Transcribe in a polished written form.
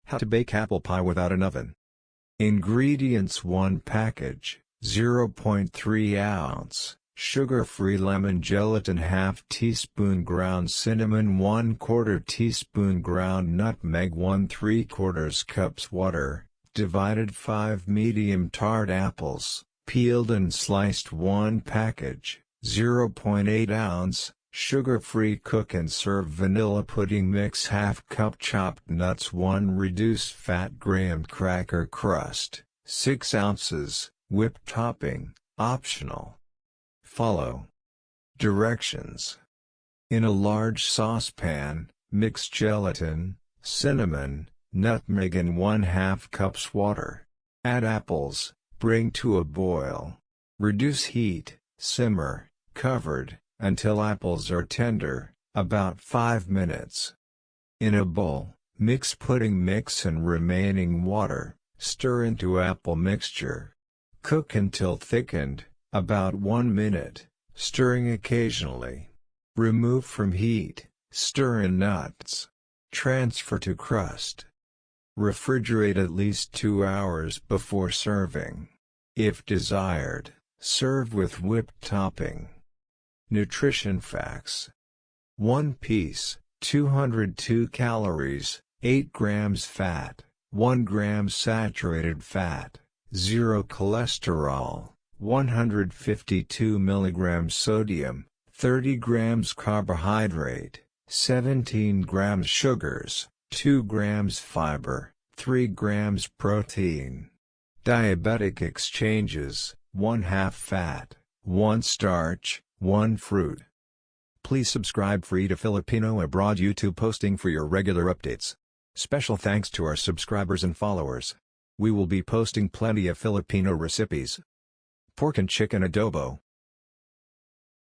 How to bake apple pie without an oven. Ingredients: 1 package, 0.3 ounce, sugar-free lemon gelatin, ½ teaspoon ground cinnamon, 1/4 teaspoon ground nutmeg, 1¾ cups water, divided 5 medium tart apples, peeled and sliced. 1 package, 0.8 ounce, sugar-free cook and serve vanilla pudding mix, ½ cup chopped nuts, 1 reduced fat graham cracker crust, 6 ounces, whipped topping, optional. Follow directions. In a large saucepan, mix gelatin, cinnamon, nutmeg and 1/2 cups water. Add apples, bring to a boil. Reduce heat, simmer, covered, until apples are tender, about 5 minutes. In a bowl, mix pudding mix and remaining water, stir into apple mixture. Cook until thickened, about 1 minute, stirring occasionally. Remove from heat, stir in nuts. Transfer to crust. Refrigerate at least 2 hours before serving. If desired, serve with whipped topping. Nutrition facts: 1 piece, 202 calories, 8 grams fat, 1 gram saturated fat, 0 cholesterol, 152 milligrams sodium, 30 grams carbohydrate, 17 grams sugars, 2 grams fiber, 3 grams protein. Diabetic exchanges: 1/2 fat, 1 starch, 1 fruit. Please subscribe for Eat a Filipino Abroad YouTube posting for your regular updates. Special thanks to our subscribers and followers. We will be posting plenty of Filipino recipes. Pork and chicken adobo.